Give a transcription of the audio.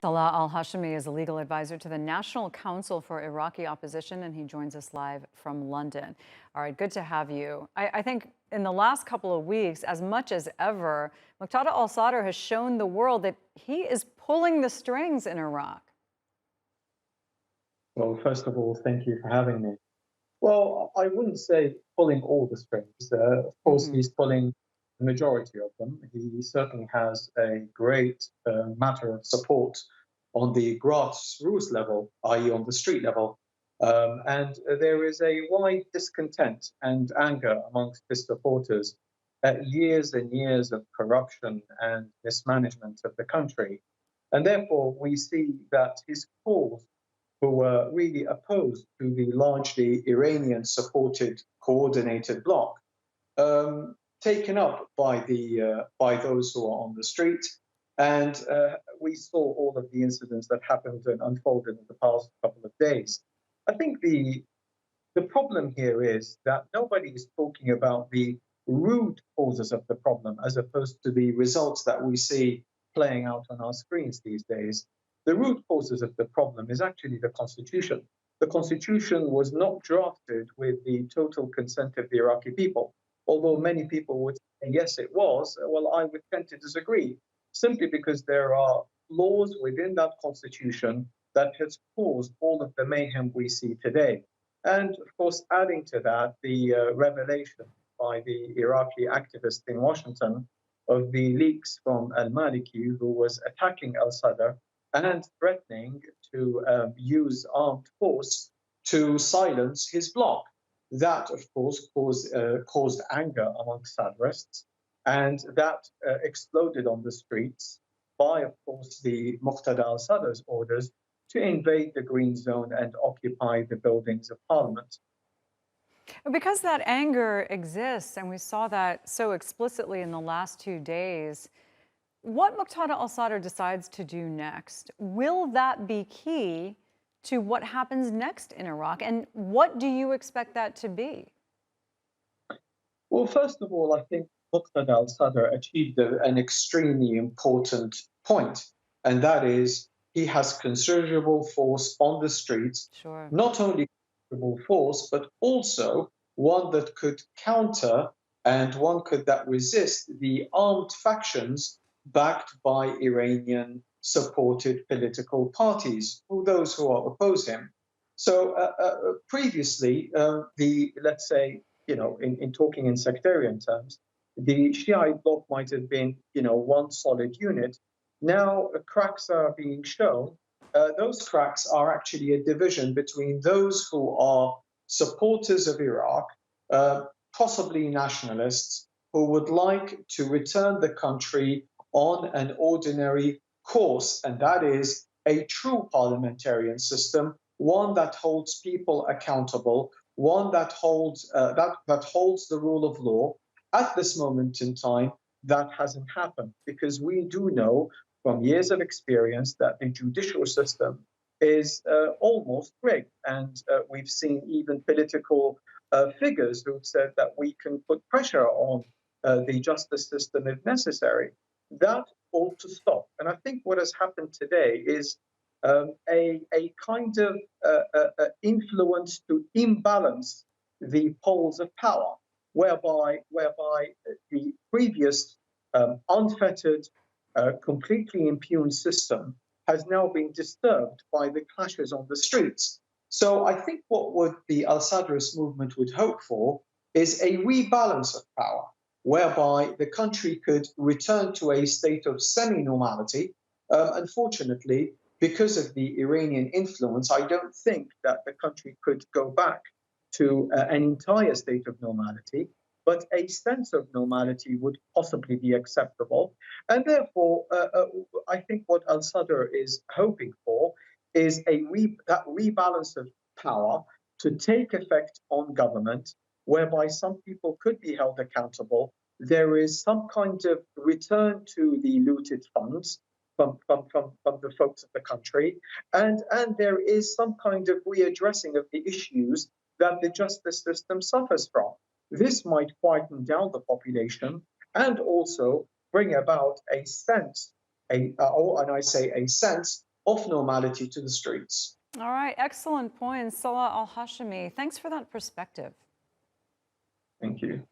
Salah Hashimi is a legal advisor to the National Council for Iraqi Opposition, and he joins us live from London. All right, good to have you. I think in the last couple of weeks, as much as ever, Muqtada al Sadr has shown the world that he is pulling the strings in Iraq. Well, first of all, thank you for having me. Well, I wouldn't say pulling all the strings. Of course, he's pulling the majority of them. He certainly has a great matter of support on the grassroots level, i.e. on the street level. And there is a wide discontent and anger amongst his supporters at years and years of corruption and mismanagement of the country. And therefore, we see that his cause, who were really opposed to the largely Iranian-supported coordinated bloc, taken up by those who are on the street. And we saw all of the incidents that happened and unfolded in the past couple of days. I think the problem here is that nobody is talking about the root causes of the problem as opposed to the results that we see playing out on our screens these days. The root causes of the problem is actually the Constitution. The Constitution was not drafted with the total consent of the Iraqi people. Although many people would say, yes, it was, well, I would tend to disagree, simply because there are laws within that Constitution that has caused all of the mayhem we see today. And of course, adding to that, the revelation by the Iraqi activists in Washington of the leaks from al-Maliki, who was attacking al-Sadr and threatening to use armed force to silence his bloc. That, of course, caused anger amongst Sadrists, and that exploded on the streets by, of course, the Muqtada al Sadr's orders to invade the Green Zone and occupy the buildings of Parliament. Because that anger exists, and we saw that so explicitly in the last 2 days, what Muqtada al Sadr decides to do next, will that be key to what happens next in Iraq? And what do you expect that to be? Well, first of all, I think Muqtada al Sadr achieved an extremely important point, and that is he has considerable force on the streets, Sure. not only considerable force, but also one that could counter and that resist the armed factions backed by Iranian-supported political parties, those who oppose him. So previously, let's say, in talking in sectarian terms, the Shiite bloc might have been, one solid unit. Now cracks are being shown. Those cracks are actually a division between those who are supporters of Iraq, possibly nationalists, who would like to return the country on an ordinary course, and that is a true parliamentarian system, one that holds people accountable, one that holds the rule of law. At this moment in time, that hasn't happened, because we do know from years of experience that the judicial system is almost rigged, and we've seen even political figures who've said that we can put pressure on the justice system if necessary. That ought to stop. And I think what has happened today is a kind of influence to imbalance the poles of power, whereby the previous unfettered, completely impugned system has now been disturbed by the clashes on the streets. So I think what the al-Sadrist movement would hope for is a rebalance of power, whereby the country could return to a state of semi-normality. Unfortunately, because of the Iranian influence, I don't think that the country could go back to an entire state of normality, but a sense of normality would possibly be acceptable. And therefore, I think what al-Sadr is hoping for is that rebalance of power to take effect on government, whereby some people could be held accountable. There is some kind of return to the looted funds from the folks of the country, and there is some kind of readdressing of the issues that the justice system suffers from. This might quieten down the population and also bring about a sense, and I say a sense, of normality to the streets. All right, excellent points. Salah Al Hashimi, thanks for that perspective. Thank you.